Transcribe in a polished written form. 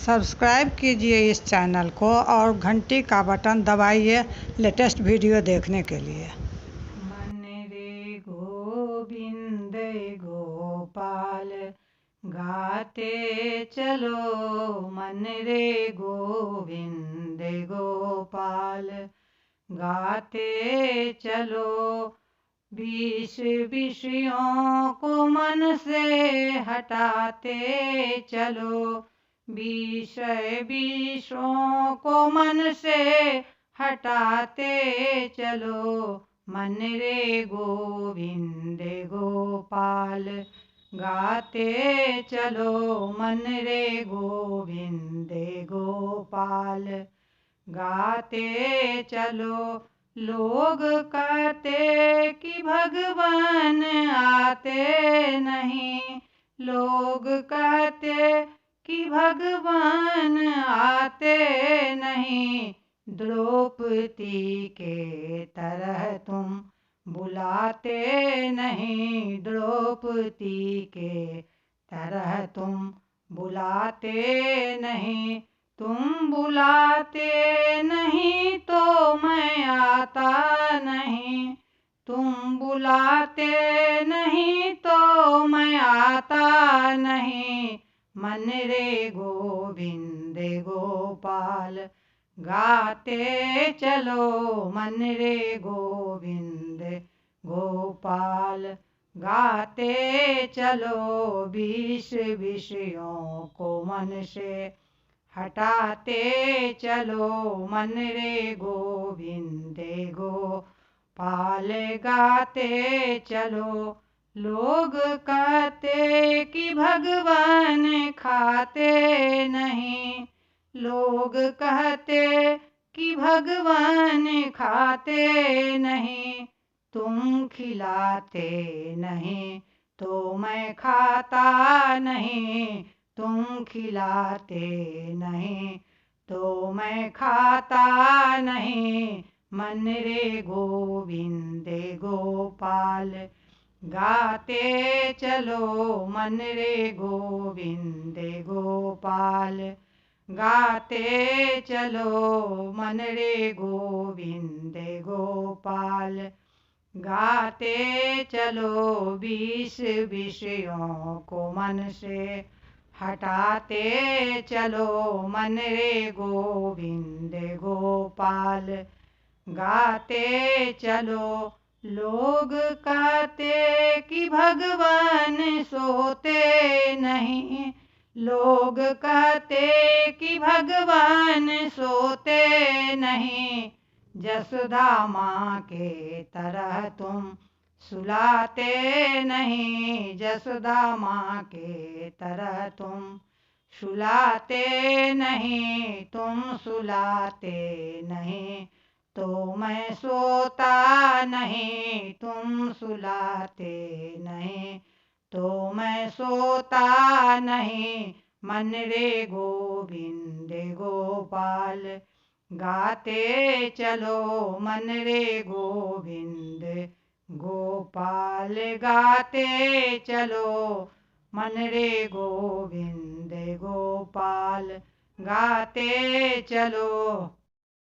Subscribe कीजिए इस channel को और घंटी का बटन दबाइए लेटेस्ट वीडियो देखने के लिए। मन रे गोविंद गोपाल गाते चलो, मन रे गोविंद गोपाल गाते चलो। विषयों को मन से हटाते चलो, विषयों को मन से हटाते चलो। मन रे गोविंद गोपाल गाते चलो, मन रे गोविंद गोपाल गाते चलो। लोग कहते कि भगवान आते नहीं, लोग कहते कि भगवान आते नहीं। द्रौपदी के तरह तुम बुलाते नहीं, द्रौपदी के तरह तुम बुलाते नहीं। तुम बुलाते नहीं तो मैं आता नहीं, तुम बुलाते नहीं तो मैं आता नहीं। मन रे गोविंद गोपाल गाते चलो, मन रे गोविंद गोपाल गाते चलो। विषयों को मन से हटाते चलो, मन रे गोविंद गोपाल गाते चलो। लोग कहते कि भगवान खाते नहीं, लोग कहते कि भगवान खाते नहीं। तुम खिलाते नहीं तो मैं खाता नहीं, तुम खिलाते नहीं तो मैं खाता नहीं। मन रे गोविंद गोपाल गाते चलो, मन रे गोविंद गोपाल गाते चलो, मन रे गोविंद गोपाल गाते चलो। विषयों को मन से हटाते चलो, मन रे गोविंद गोपाल गाते चलो। लोग कहते कि भगवान सोते नहीं, लोग कहते कि भगवान सोते नहीं। जसोदा माँ के तरह तुम सुलाते नहीं, जसोदा माँ के तरह तुम सुलाते नहीं, तुम सुलाते नहीं तो मैं सोता नहीं, तुम सुलाते नहीं तो मैं सोता नहीं। मन रे गोविंद गोपाल गाते चलो, मन रे गोविंद गोपाल गाते चलो, मन रे गोविंद गोपाल गाते चलो।